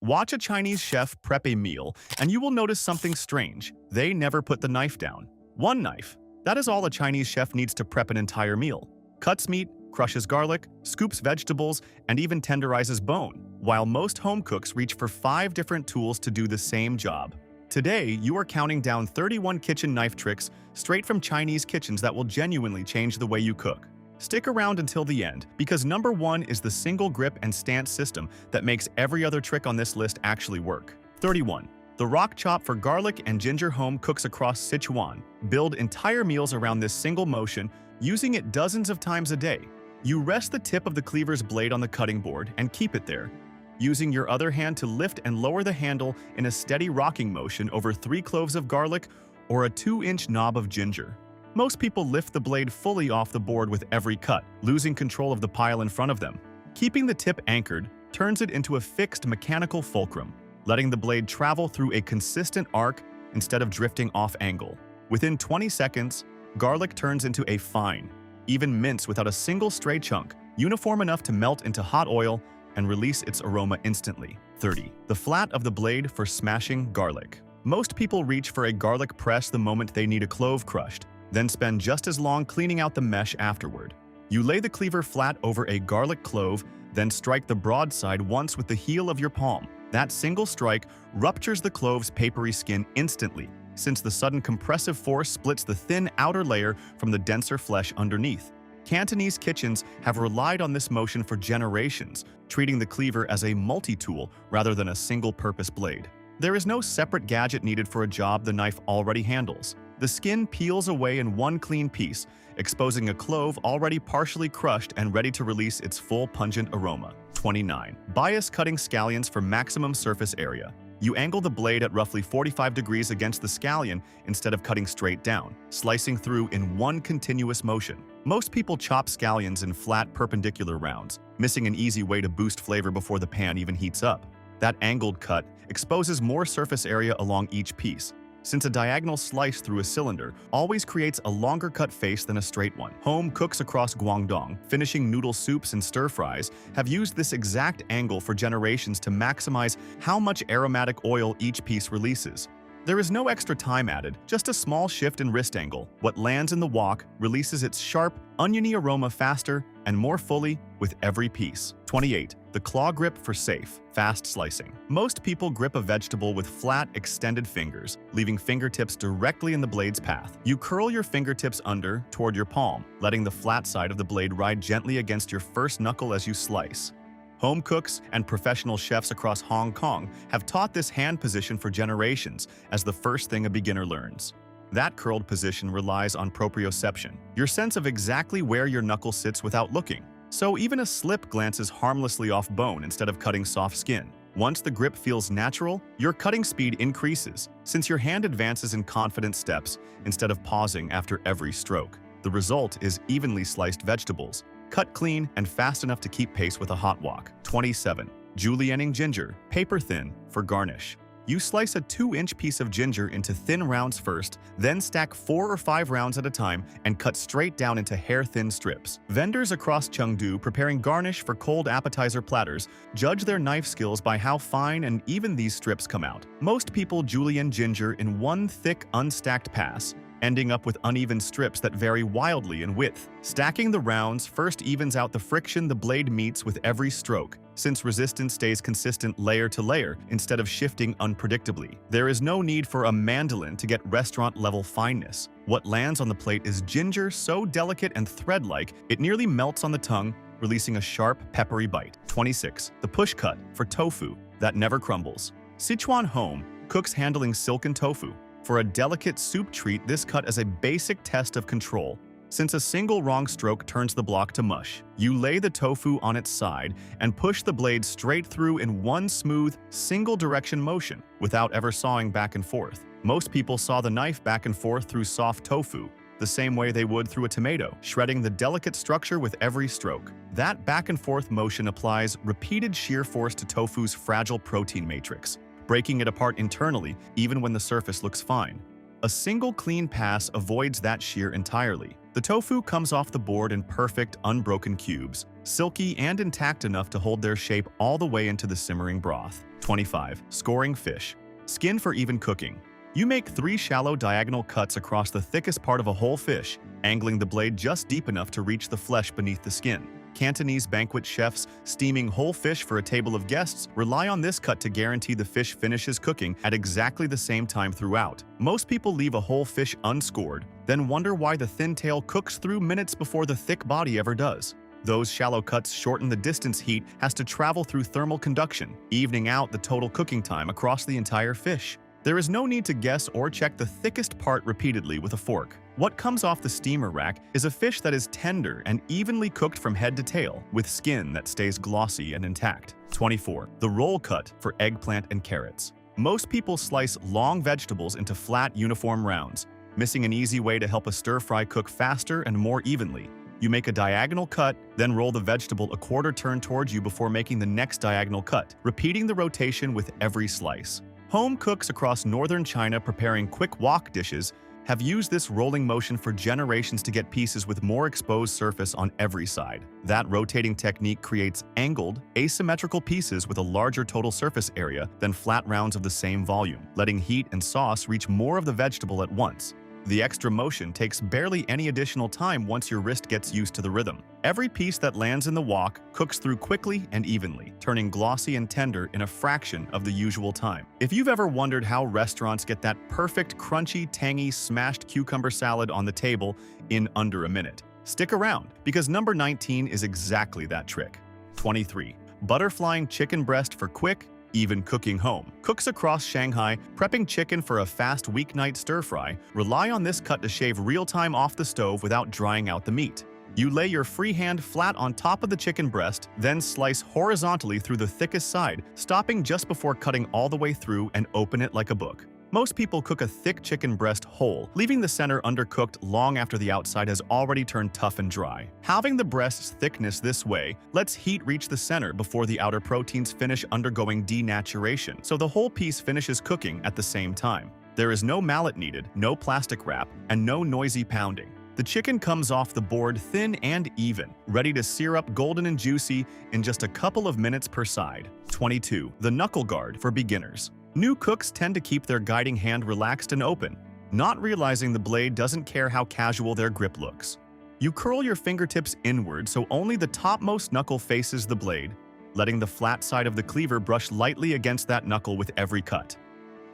Watch a Chinese chef prep a meal, and you will notice something strange. They never put the knife down. One knife. That is all a Chinese chef needs to prep an entire meal. Cuts meat, crushes garlic, scoops vegetables, and even tenderizes bone, while most home cooks reach for 5 different tools to do the same job. Today, you are counting down 31 kitchen knife tricks straight from Chinese kitchens that will genuinely change the way you cook. Stick around until the end, because number 1 is the single grip and stance system that makes every other trick on this list actually work. 31. The rock chop for garlic and ginger. Home cooks across Sichuan build entire meals around this single motion, using it dozens of times a day. You rest the tip of the cleaver's blade on the cutting board and keep it there, using your other hand to lift and lower the handle in a steady rocking motion over 3 cloves of garlic or a 2-inch knob of ginger. Most people lift the blade fully off the board with every cut, losing control of the pile in front of them. Keeping the tip anchored turns it into a fixed mechanical fulcrum, letting the blade travel through a consistent arc instead of drifting off angle. Within 20 seconds, garlic turns into a fine, even mince without a single stray chunk, uniform enough to melt into hot oil and release its aroma instantly. 30. The flat of the blade for smashing garlic. Most people reach for a garlic press the moment they need a clove crushed, then spend just as long cleaning out the mesh afterward. You lay the cleaver flat over a garlic clove, then strike the broadside once with the heel of your palm. That single strike ruptures the clove's papery skin instantly, since the sudden compressive force splits the thin outer layer from the denser flesh underneath. Cantonese kitchens have relied on this motion for generations, treating the cleaver as a multi-tool rather than a single-purpose blade. There is no separate gadget needed for a job the knife already handles. The skin peels away in one clean piece, exposing a clove already partially crushed and ready to release its full pungent aroma. 29. Bias cutting scallions for maximum surface area. You angle the blade at roughly 45 degrees against the scallion instead of cutting straight down, slicing through in one continuous motion. Most people chop scallions in flat, perpendicular rounds, missing an easy way to boost flavor before the pan even heats up. That angled cut exposes more surface area along each piece, since a diagonal slice through a cylinder always creates a longer cut face than a straight one. Home cooks across Guangdong, finishing noodle soups and stir-fries, have used this exact angle for generations to maximize how much aromatic oil each piece releases. There is no extra time added, just a small shift in wrist angle. What lands in the wok releases its sharp, oniony aroma faster and more fully with every piece. 28. The claw grip for safe, fast slicing. Most people grip a vegetable with flat, extended fingers, leaving fingertips directly in the blade's path. You curl your fingertips under toward your palm, letting the flat side of the blade ride gently against your first knuckle as you slice. Home cooks and professional chefs across Hong Kong have taught this hand position for generations as the first thing a beginner learns. That curled position relies on proprioception, your sense of exactly where your knuckle sits without looking. So even a slip glances harmlessly off bone instead of cutting soft skin. Once the grip feels natural, your cutting speed increases, since your hand advances in confident steps instead of pausing after every stroke. The result is evenly sliced vegetables, cut clean and fast enough to keep pace with a hot wok. 27. Julienning ginger, paper thin, for garnish. You slice a 2-inch piece of ginger into thin rounds first, then stack 4 or 5 rounds at a time and cut straight down into hair-thin strips. Vendors across Chengdu preparing garnish for cold appetizer platters judge their knife skills by how fine and even these strips come out. Most people julienne ginger in one thick, unstacked pass, ending up with uneven strips that vary wildly in width. Stacking the rounds first evens out the friction the blade meets with every stroke, since resistance stays consistent layer to layer instead of shifting unpredictably. There is no need for a mandolin to get restaurant-level fineness. What lands on the plate is ginger so delicate and thread-like it nearly melts on the tongue, releasing a sharp, peppery bite. 26. The push cut for tofu that never crumbles. Sichuan Home cooks handling silken tofu. For a delicate soup treat, this cut is a basic test of control, since a single wrong stroke turns the block to mush. You lay the tofu on its side and push the blade straight through in one smooth, single-direction motion, without ever sawing back and forth. Most people saw the knife back and forth through soft tofu, the same way they would through a tomato, shredding the delicate structure with every stroke. That back-and-forth motion applies repeated shear force to tofu's fragile protein matrix, breaking it apart internally even when the surface looks fine. A single clean pass avoids that shear entirely. The tofu comes off the board in perfect, unbroken cubes, silky and intact enough to hold their shape all the way into the simmering broth. 25. Scoring fish. Skin for even cooking. You make 3 shallow diagonal cuts across the thickest part of a whole fish, angling the blade just deep enough to reach the flesh beneath the skin. Cantonese banquet chefs steaming whole fish for a table of guests rely on this cut to guarantee the fish finishes cooking at exactly the same time throughout. Most people leave a whole fish unscored, then wonder why the thin tail cooks through minutes before the thick body ever does. Those shallow cuts shorten the distance heat has to travel through thermal conduction, evening out the total cooking time across the entire fish. There is no need to guess or check the thickest part repeatedly with a fork. What comes off the steamer rack is a fish that is tender and evenly cooked from head to tail, with skin that stays glossy and intact. 24. The roll cut for eggplant and carrots. Most people slice long vegetables into flat, uniform rounds, missing an easy way to help a stir-fry cook faster and more evenly. You make a diagonal cut, then roll the vegetable a quarter turn towards you before making the next diagonal cut, repeating the rotation with every slice. Home cooks across northern China preparing quick wok dishes have used this rolling motion for generations to get pieces with more exposed surface on every side. That rotating technique creates angled, asymmetrical pieces with a larger total surface area than flat rounds of the same volume, letting heat and sauce reach more of the vegetable at once. The extra motion takes barely any additional time once your wrist gets used to the rhythm. Every piece that lands in the wok cooks through quickly and evenly, turning glossy and tender in a fraction of the usual time. If you've ever wondered how restaurants get that perfect, crunchy, tangy, smashed cucumber salad on the table in under a minute, stick around, because number 19 is exactly that trick. 23. Butterflying chicken breast for quick, even cooking home. Cooks across Shanghai, prepping chicken for a fast weeknight stir-fry, rely on this cut to shave real time off the stove without drying out the meat. You lay your free hand flat on top of the chicken breast, then slice horizontally through the thickest side, stopping just before cutting all the way through and open it like a book. Most people cook a thick chicken breast whole, leaving the center undercooked long after the outside has already turned tough and dry. Having the breast's thickness this way lets heat reach the center before the outer proteins finish undergoing denaturation, so the whole piece finishes cooking at the same time. There is no mallet needed, no plastic wrap, and no noisy pounding. The chicken comes off the board thin and even, ready to sear up golden and juicy in just a couple of minutes per side. 22. The knuckle guard for beginners. New cooks tend to keep their guiding hand relaxed and open, not realizing the blade doesn't care how casual their grip looks. You curl your fingertips inward so only the topmost knuckle faces the blade, letting the flat side of the cleaver brush lightly against that knuckle with every cut.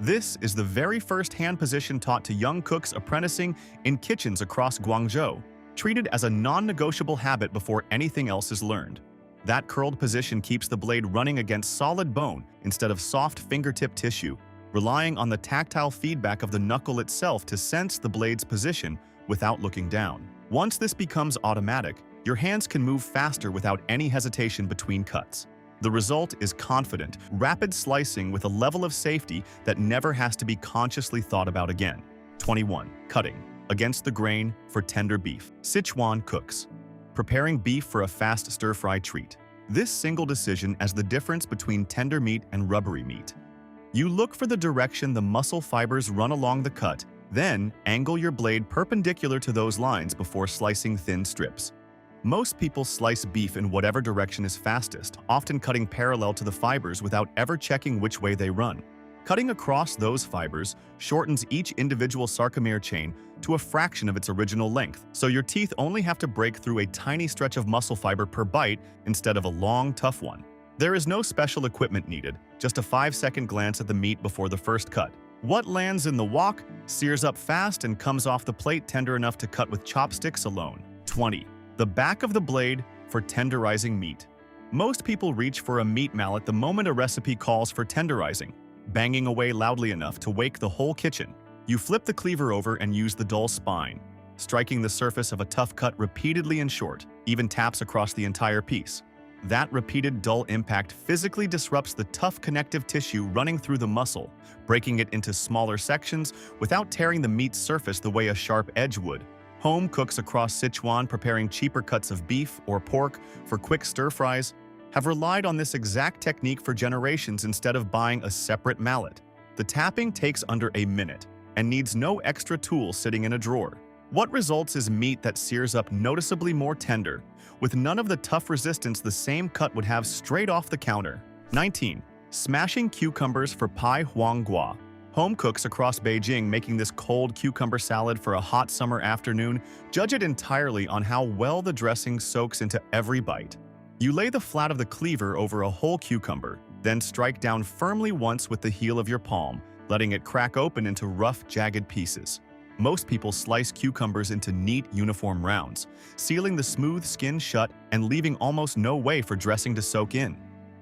This is the very first hand position taught to young cooks apprenticing in kitchens across Guangdong, treated as a non-negotiable habit before anything else is learned. That curled position keeps the blade running against solid bone instead of soft fingertip tissue, relying on the tactile feedback of the knuckle itself to sense the blade's position without looking down. Once this becomes automatic, your hands can move faster without any hesitation between cuts. The result is confident, rapid slicing with a level of safety that never has to be consciously thought about again. 21. Cutting against the grain for tender beef. Sichuan cooks. Preparing beef for a fast stir-fry treat. This single decision as the difference between tender meat and rubbery meat. You look for the direction the muscle fibers run along the cut, then angle your blade perpendicular to those lines before slicing thin strips. Most people slice beef in whatever direction is fastest, often cutting parallel to the fibers without ever checking which way they run. Cutting across those fibers shortens each individual sarcomere chain to a fraction of its original length, so your teeth only have to break through a tiny stretch of muscle fiber per bite instead of a long, tough one. There is no special equipment needed, just a 5-second glance at the meat before the first cut. What lands in the wok sears up fast and comes off the plate tender enough to cut with chopsticks alone. 20. The back of the blade for tenderizing meat. Most people reach for a meat mallet the moment a recipe calls for tenderizing, banging away loudly enough to wake the whole kitchen. You flip the cleaver over and use the dull spine, striking the surface of a tough cut repeatedly and short, even taps across the entire piece. That repeated dull impact physically disrupts the tough connective tissue running through the muscle, breaking it into smaller sections without tearing the meat's surface the way a sharp edge would. Home cooks across Sichuan preparing cheaper cuts of beef or pork for quick stir-fries have relied on this exact technique for generations instead of buying a separate mallet. The tapping takes under a minute and needs no extra tool sitting in a drawer. What results is meat that sears up noticeably more tender, with none of the tough resistance the same cut would have straight off the counter. 19. Smashing cucumbers for pai huang gua. Home cooks across Beijing making this cold cucumber salad for a hot summer afternoon judge it entirely on how well the dressing soaks into every bite. You lay the flat of the cleaver over a whole cucumber, then strike down firmly once with the heel of your palm, letting it crack open into rough, jagged pieces. Most people slice cucumbers into neat, uniform rounds, sealing the smooth skin shut and leaving almost no way for dressing to soak in.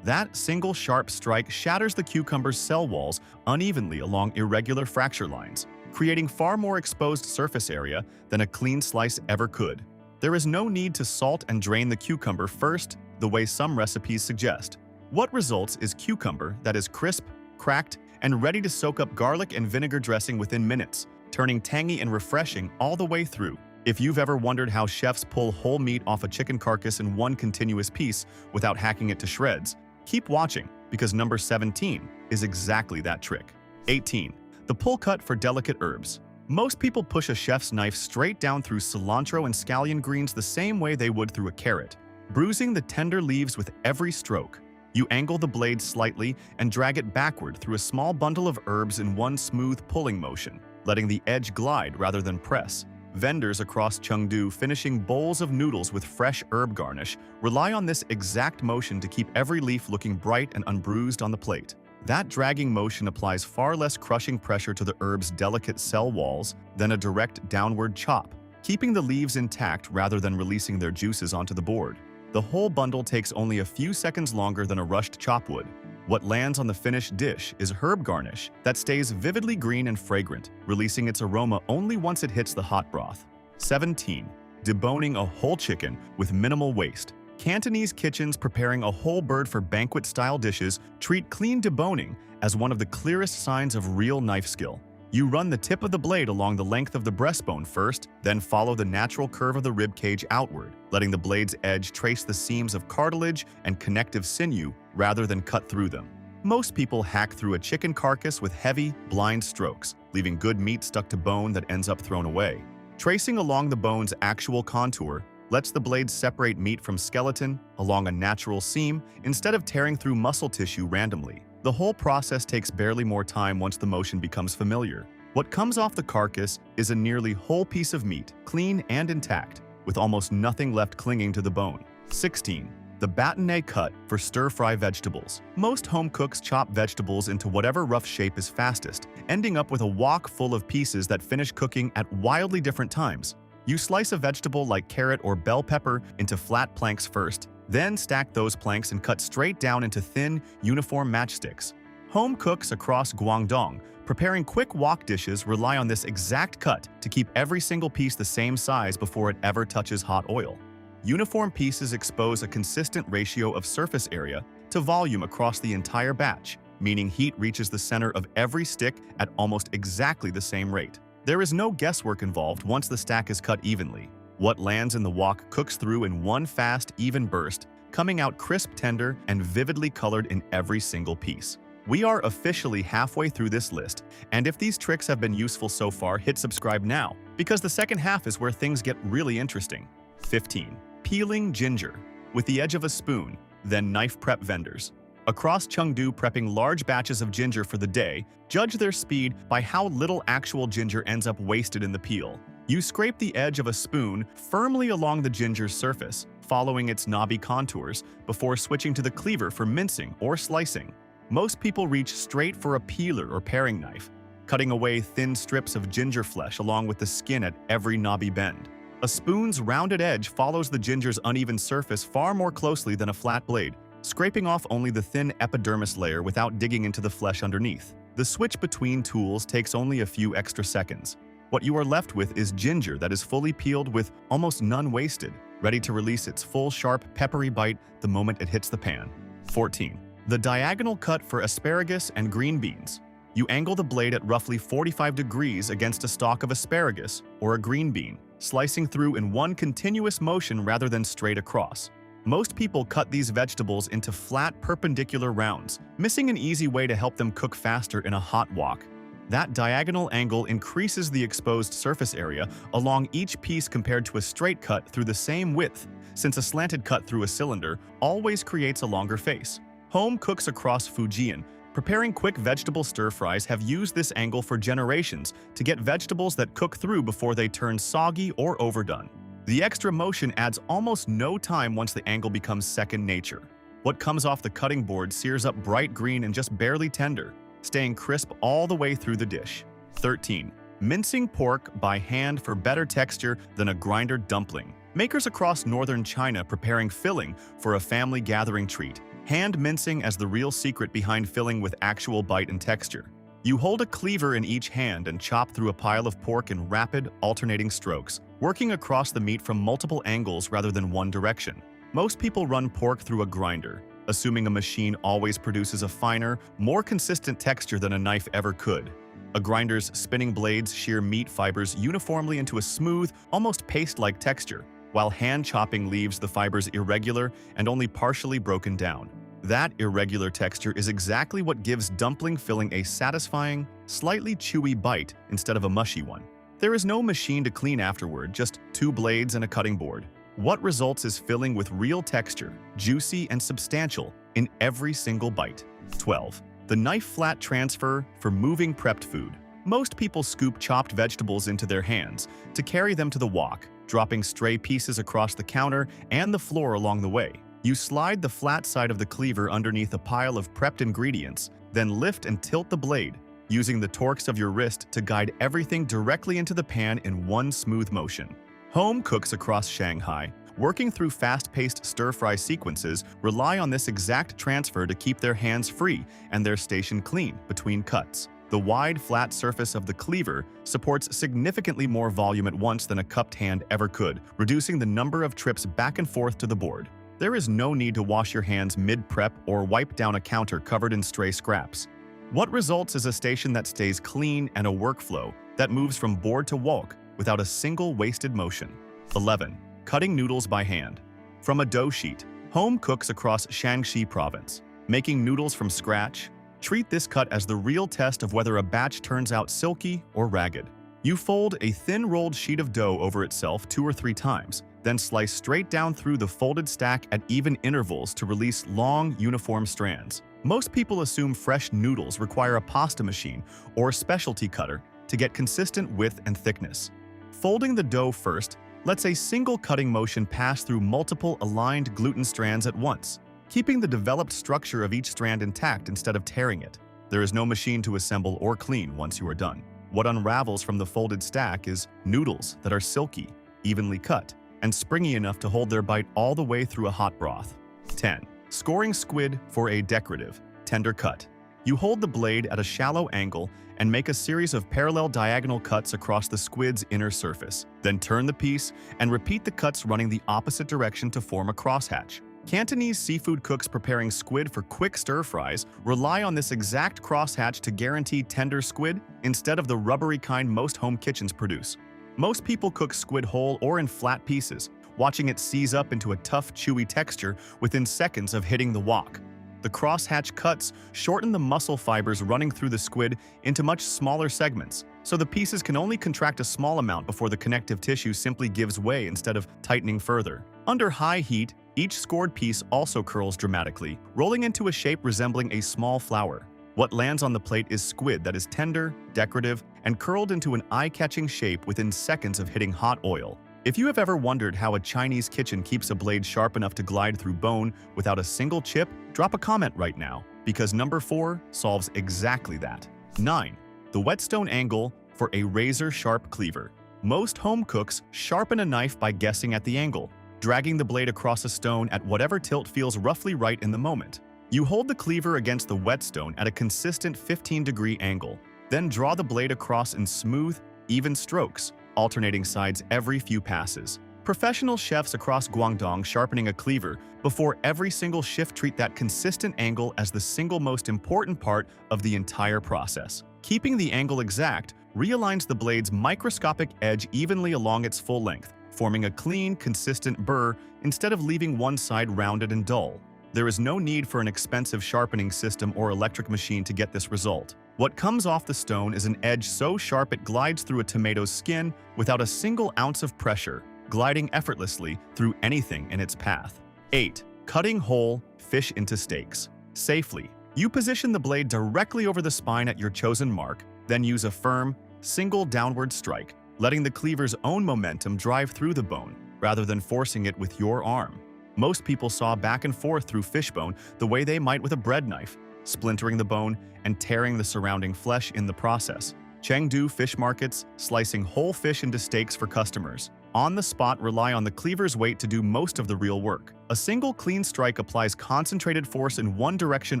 That single sharp strike shatters the cucumber's cell walls unevenly along irregular fracture lines, creating far more exposed surface area than a clean slice ever could. There is no need to salt and drain the cucumber first, the way some recipes suggest. What results is cucumber that is crisp, cracked, and ready to soak up garlic and vinegar dressing within minutes, turning tangy and refreshing all the way through. If you've ever wondered how chefs pull whole meat off a chicken carcass in one continuous piece without hacking it to shreds, keep watching, because number 17 is exactly that trick. 18. The pull cut for delicate herbs. Most people push a chef's knife straight down through cilantro and scallion greens the same way they would through a carrot, bruising the tender leaves with every stroke. You angle the blade slightly and drag it backward through a small bundle of herbs in one smooth pulling motion, letting the edge glide rather than press. Vendors across Chengdu finishing bowls of noodles with fresh herb garnish rely on this exact motion to keep every leaf looking bright and unbruised on the plate. That dragging motion applies far less crushing pressure to the herb's delicate cell walls than a direct downward chop, keeping the leaves intact rather than releasing their juices onto the board. The whole bundle takes only a few seconds longer than a rushed chop would. What lands on the finished dish is herb garnish that stays vividly green and fragrant, releasing its aroma only once it hits the hot broth. 17. Deboning a whole chicken with minimal waste. Cantonese kitchens preparing a whole bird for banquet-style dishes treat clean deboning as one of the clearest signs of real knife skill. You run the tip of the blade along the length of the breastbone first, then follow the natural curve of the rib cage outward, letting the blade's edge trace the seams of cartilage and connective sinew rather than cut through them. Most people hack through a chicken carcass with heavy, blind strokes, leaving good meat stuck to bone that ends up thrown away. Tracing along the bone's actual contour lets the blade separate meat from skeleton along a natural seam instead of tearing through muscle tissue randomly. The whole process takes barely more time once the motion becomes familiar. What comes off the carcass is a nearly whole piece of meat, clean and intact, with almost nothing left clinging to the bone. 16. The bâtonnet cut for stir-fry vegetables. Most home cooks chop vegetables into whatever rough shape is fastest, ending up with a wok full of pieces that finish cooking at wildly different times. You slice a vegetable like carrot or bell pepper into flat planks first, then stack those planks and cut straight down into thin, uniform matchsticks. Home cooks across Guangdong preparing quick wok dishes rely on this exact cut to keep every single piece the same size before it ever touches hot oil. Uniform pieces expose a consistent ratio of surface area to volume across the entire batch, meaning heat reaches the center of every stick at almost exactly the same rate. There is no guesswork involved once the stack is cut evenly. What lands in the wok cooks through in one fast, even burst, coming out crisp, tender, and vividly colored in every single piece. We are officially halfway through this list, and if these tricks have been useful so far, hit subscribe now, because the second half is where things get really interesting. 15. Peeling ginger with the edge of a spoon, then knife prep vendors. Across Chengdu prepping large batches of ginger for the day, judge their speed by how little actual ginger ends up wasted in the peel. You scrape the edge of a spoon firmly along the ginger's surface, following its knobby contours, before switching to the cleaver for mincing or slicing. Most people reach straight for a peeler or paring knife, cutting away thin strips of ginger flesh along with the skin at every knobby bend. A spoon's rounded edge follows the ginger's uneven surface far more closely than a flat blade, scraping off only the thin epidermis layer without digging into the flesh underneath. The switch between tools takes only a few extra seconds. What you are left with is ginger that is fully peeled with almost none wasted, ready to release its full, sharp, peppery bite the moment it hits the pan. 14. The diagonal cut for asparagus and green beans. You angle the blade at roughly 45 degrees against a stalk of asparagus or a green bean, slicing through in one continuous motion rather than straight across. Most people cut these vegetables into flat, perpendicular rounds, missing an easy way to help them cook faster in a hot wok. That diagonal angle increases the exposed surface area along each piece compared to a straight cut through the same width, since a slanted cut through a cylinder always creates a longer face. Home cooks across Fujian, preparing quick vegetable stir-fries, have used this angle for generations to get vegetables that cook through before they turn soggy or overdone. The extra motion adds almost no time once the angle becomes second nature. What comes off the cutting board sears up bright green and just barely tender, staying crisp all the way through the dish. 13. Mincing pork by hand for better texture than a grinder dumpling. Makers across northern China preparing filling for a family gathering treat. Hand mincing as the real secret behind filling with actual bite and texture. You hold a cleaver in each hand and chop through a pile of pork in rapid, alternating strokes, working across the meat from multiple angles rather than one direction. Most people run pork through a grinder, assuming a machine always produces a finer, more consistent texture than a knife ever could. A grinder's spinning blades shear meat fibers uniformly into a smooth, almost paste-like texture, while hand chopping leaves the fibers irregular and only partially broken down. That irregular texture is exactly what gives dumpling filling a satisfying, slightly chewy bite instead of a mushy one. There is no machine to clean afterward, just 2 blades and a cutting board. What results is filling with real texture, juicy and substantial in every single bite. 12. The knife flat transfer for moving prepped food. Most people scoop chopped vegetables into their hands to carry them to the wok, dropping stray pieces across the counter and the floor along the way. You slide the flat side of the cleaver underneath a pile of prepped ingredients, then lift and tilt the blade, using the torques of your wrist to guide everything directly into the pan in one smooth motion. Home cooks across Shanghai, working through fast-paced stir-fry sequences, rely on this exact transfer to keep their hands free and their station clean between cuts. The wide, flat surface of the cleaver supports significantly more volume at once than a cupped hand ever could, reducing the number of trips back and forth to the board. There is no need to wash your hands mid-prep or wipe down a counter covered in stray scraps. What results is a station that stays clean and a workflow that moves from board to wok without a single wasted motion. 11. Cutting noodles by hand. From a dough sheet, home cooks across Shanxi province, making noodles from scratch. Treat this cut as the real test of whether a batch turns out silky or ragged. You fold a thin rolled sheet of dough over itself 2 or 3 times, then slice straight down through the folded stack at even intervals to release long, uniform strands. Most people assume fresh noodles require a pasta machine or specialty cutter to get consistent width and thickness. Folding the dough first lets a single cutting motion pass through multiple aligned gluten strands at once, keeping the developed structure of each strand intact instead of tearing it. There is no machine to assemble or clean once you are done. What unravels from the folded stack is noodles that are silky, evenly cut, and springy enough to hold their bite all the way through a hot broth. 10. Scoring squid for a decorative, tender cut. You hold the blade at a shallow angle and make a series of parallel diagonal cuts across the squid's inner surface. Then turn the piece and repeat the cuts running the opposite direction to form a crosshatch. Cantonese seafood cooks preparing squid for quick stir-fries rely on this exact crosshatch to guarantee tender squid instead of the rubbery kind most home kitchens produce. Most people cook squid whole or in flat pieces, watching it seize up into a tough, chewy texture within seconds of hitting the wok. The crosshatch cuts shorten the muscle fibers running through the squid into much smaller segments, so the pieces can only contract a small amount before the connective tissue simply gives way instead of tightening further. Under high heat, each scored piece also curls dramatically, rolling into a shape resembling a small flower. What lands on the plate is squid that is tender, decorative, and curled into an eye-catching shape within seconds of hitting hot oil. If you have ever wondered how a Chinese kitchen keeps a blade sharp enough to glide through bone without a single chip, drop a comment right now, because number 4 solves exactly that. 9. The whetstone angle for a razor-sharp cleaver. Most home cooks sharpen a knife by guessing at the angle, dragging the blade across a stone at whatever tilt feels roughly right in the moment. You hold the cleaver against the whetstone at a consistent 15-degree angle, then draw the blade across in smooth, even strokes, alternating sides every few passes. Professional chefs across Guangdong sharpening a cleaver before every single shift treat that consistent angle as the single most important part of the entire process. Keeping the angle exact realigns the blade's microscopic edge evenly along its full length, forming a clean, consistent burr instead of leaving one side rounded and dull. There is no need for an expensive sharpening system or electric machine to get this result. What comes off the stone is an edge so sharp it glides through a tomato's skin without a single ounce of pressure, gliding effortlessly through anything in its path. 8. Cutting whole fish into steaks. safely. You position the blade directly over the spine at your chosen mark, then use a firm, single downward strike, letting the cleaver's own momentum drive through the bone, rather than forcing it with your arm. Most people saw back and forth through fish bone the way they might with a bread knife, splintering the bone and tearing the surrounding flesh in the process. Chengdu fish markets, slicing whole fish into steaks for customers. On the spot, rely on the cleaver's weight to do most of the real work. A single clean strike applies concentrated force in one direction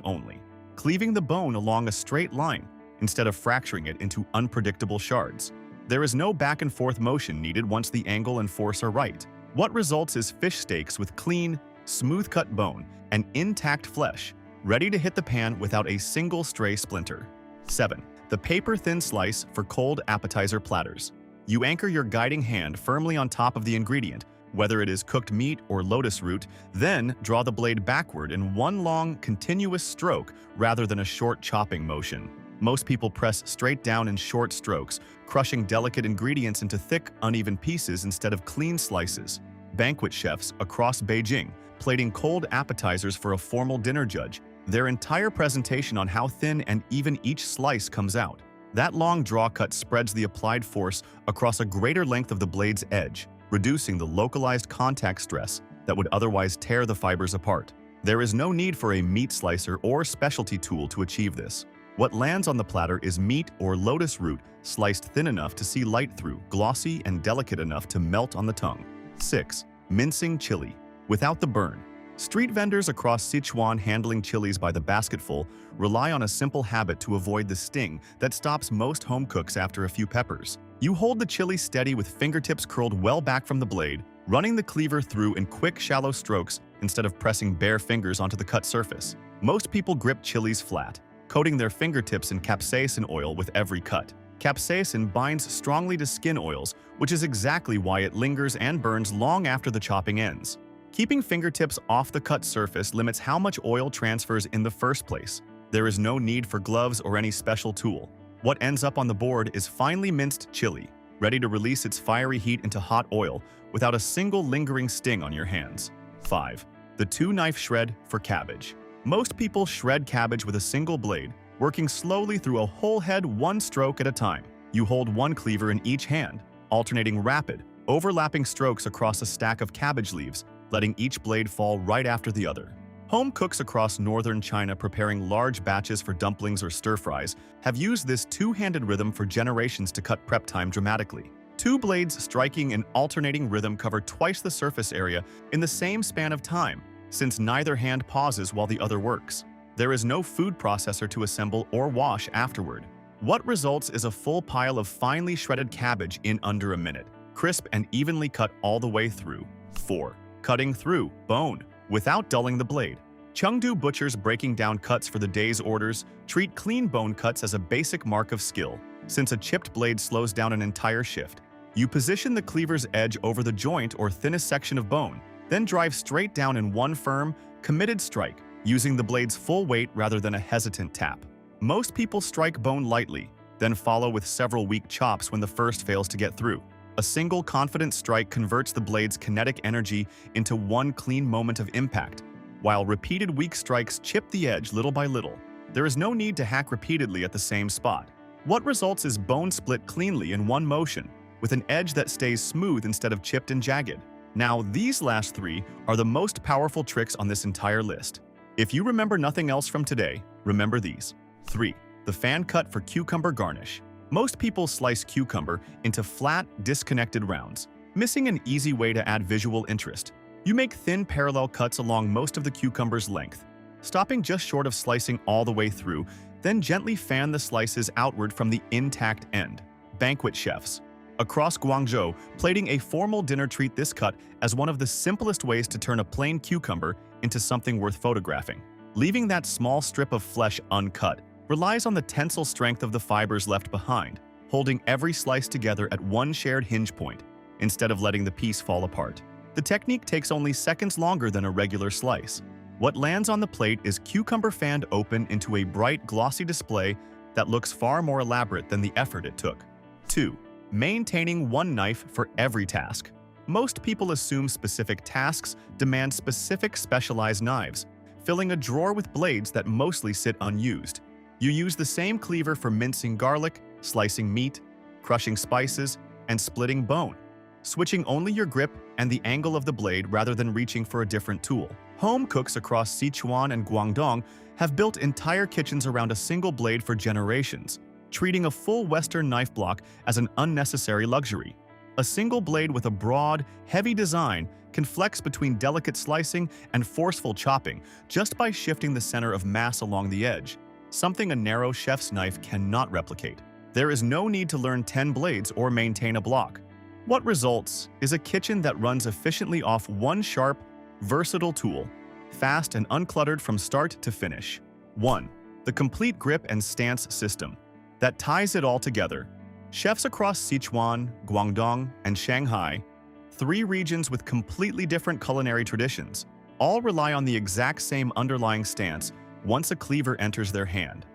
only, cleaving the bone along a straight line instead of fracturing it into unpredictable shards. There is no back and forth motion needed once the angle and force are right. What results is fish steaks with clean, smooth-cut bone and intact flesh, ready to hit the pan without a single stray splinter. 7. The paper-thin slice for cold appetizer platters. You anchor your guiding hand firmly on top of the ingredient, whether it is cooked meat or lotus root, then draw the blade backward in one long, continuous stroke rather than a short chopping motion. Most people press straight down in short strokes, crushing delicate ingredients into thick, uneven pieces instead of clean slices. Banquet chefs across Beijing, plating cold appetizers for a formal dinner judge, their entire presentation on how thin and even each slice comes out. That long draw cut spreads the applied force across a greater length of the blade's edge, reducing the localized contact stress that would otherwise tear the fibers apart. There is no need for a meat slicer or specialty tool to achieve this. What lands on the platter is meat or lotus root sliced thin enough to see light through, glossy and delicate enough to melt on the tongue. 6. Mincing chili, without the burn. Street vendors across Sichuan handling chilies by the basketful rely on a simple habit to avoid the sting that stops most home cooks after a few peppers. You hold the chili steady with fingertips curled well back from the blade, running the cleaver through in quick, shallow strokes instead of pressing bare fingers onto the cut surface. Most people grip chilies flat, coating their fingertips in capsaicin oil with every cut. Capsaicin binds strongly to skin oils, which is exactly why it lingers and burns long after the chopping ends. Keeping fingertips off the cut surface limits how much oil transfers in the first place. There is no need for gloves or any special tool. What ends up on the board is finely minced chili, ready to release its fiery heat into hot oil without a single lingering sting on your hands. 5. The two-knife shred for cabbage. Most people shred cabbage with a single blade, working slowly through a whole head one stroke at a time. You hold one cleaver in each hand, alternating rapid, overlapping strokes across a stack of cabbage leaves, letting each blade fall right after the other. Home cooks across northern China preparing large batches for dumplings or stir-fries have used this two-handed rhythm for generations to cut prep time dramatically. Two blades striking in alternating rhythm cover twice the surface area in the same span of time, since neither hand pauses while the other works. There is no food processor to assemble or wash afterward. What results is a full pile of finely shredded cabbage in under a minute, crisp and evenly cut all the way through. 4. Cutting through bone without dulling the blade. Chengdu butchers breaking down cuts for the day's orders treat clean bone cuts as a basic mark of skill, since a chipped blade slows down an entire shift. You position the cleaver's edge over the joint or thinnest section of bone, then drive straight down in one firm, committed strike, using the blade's full weight rather than a hesitant tap. Most people strike bone lightly, then follow with several weak chops when the first fails to get through. A single confident strike converts the blade's kinetic energy into one clean moment of impact, while repeated weak strikes chip the edge little by little. There is no need to hack repeatedly at the same spot. What results is bone split cleanly in one motion, with an edge that stays smooth instead of chipped and jagged. Now, these last 3 are the most powerful tricks on this entire list. If you remember nothing else from today, remember these. 3. The fan cut for cucumber garnish. Most people slice cucumber into flat, disconnected rounds, missing an easy way to add visual interest. You make thin parallel cuts along most of the cucumber's length, stopping just short of slicing all the way through, then gently fan the slices outward from the intact end. Banquet chefs across Guangdong plating a formal dinner treat this cut as one of the simplest ways to turn a plain cucumber into something worth photographing. Leaving that small strip of flesh uncut relies on the tensile strength of the fibers left behind, holding every slice together at one shared hinge point, instead of letting the piece fall apart. The technique takes only seconds longer than a regular slice. What lands on the plate is cucumber fanned open into a bright, glossy display that looks far more elaborate than the effort it took. 2. Maintaining one knife for every task. Most people assume specific tasks demand specific specialized knives, filling a drawer with blades that mostly sit unused. You use the same cleaver for mincing garlic, slicing meat, crushing spices, and splitting bone, switching only your grip and the angle of the blade rather than reaching for a different tool. Home cooks across Sichuan and Guangdong have built entire kitchens around a single blade for generations, treating a full Western knife block as an unnecessary luxury. A single blade with a broad, heavy design can flex between delicate slicing and forceful chopping just by shifting the center of mass along the edge, something a narrow chef's knife cannot replicate. There is no need to learn 10 blades or maintain a block. What results is a kitchen that runs efficiently off one sharp, versatile tool, fast and uncluttered from start to finish. 1. The complete grip and stance system that ties it all together. Chefs across Sichuan, Guangdong, and Shanghai, 3 regions with completely different culinary traditions, all rely on the exact same underlying stance once a cleaver enters their hand.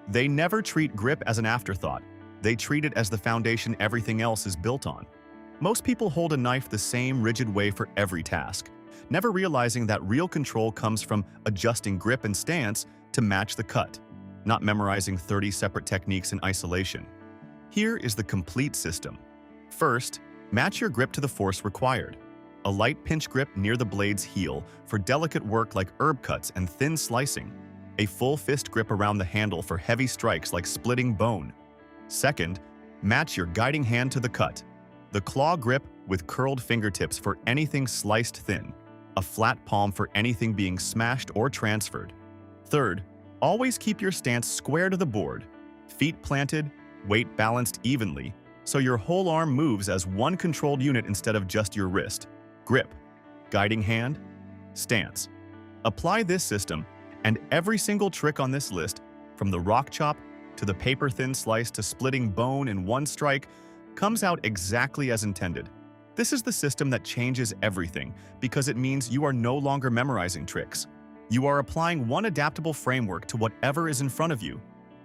They never treat grip as an afterthought. They treat it as the foundation everything else is built on. Most people hold a knife the same rigid way for every task, never realizing that real control comes from adjusting grip and stance to match the cut, not memorizing 30 separate techniques in isolation. Here is the complete system. First, match your grip to the force required. A light pinch grip near the blade's heel for delicate work like herb cuts and thin slicing. A full fist grip around the handle for heavy strikes like splitting bone. Second, match your guiding hand to the cut. The claw grip with curled fingertips for anything sliced thin. A flat palm for anything being smashed or transferred. Third, always keep your stance square to the board. Feet planted, weight balanced evenly, so your whole arm moves as one controlled unit instead of just your wrist. Grip, guiding hand, stance. Apply this system, and every single trick on this list, from the rock chop to the paper-thin slice to splitting bone in one strike, comes out exactly as intended. This is the system that changes everything because it means you are no longer memorizing tricks. You are applying one adaptable framework to whatever is in front of you.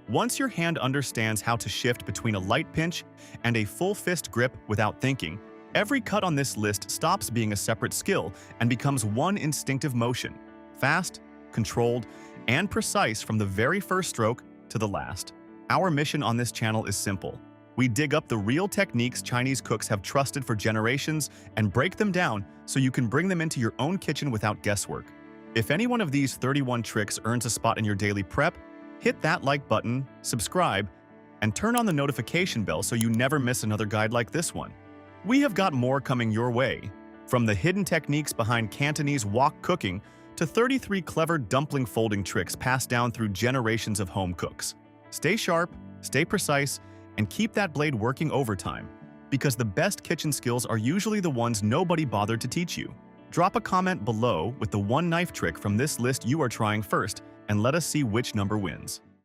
Once your hand understands how to shift between a light pinch and a full fist grip without thinking, every cut on this list stops being a separate skill and becomes one instinctive motion, fast, controlled, and precise from the very first stroke to the last. Our mission on this channel is simple. We dig up the real techniques Chinese cooks have trusted for generations and break them down so you can bring them into your own kitchen without guesswork. If any one of these 31 tricks earns a spot in your daily prep, hit that like button, subscribe, and turn on the notification bell so you never miss another guide like this one. We have got more coming your way, from the hidden techniques behind Cantonese wok cooking to 33 clever dumpling folding tricks passed down through generations of home cooks. Stay sharp, stay precise, and keep that blade working overtime, because the best kitchen skills are usually the ones nobody bothered to teach you. Drop a comment below with the one knife trick from this list you are trying first, and let us see which number wins.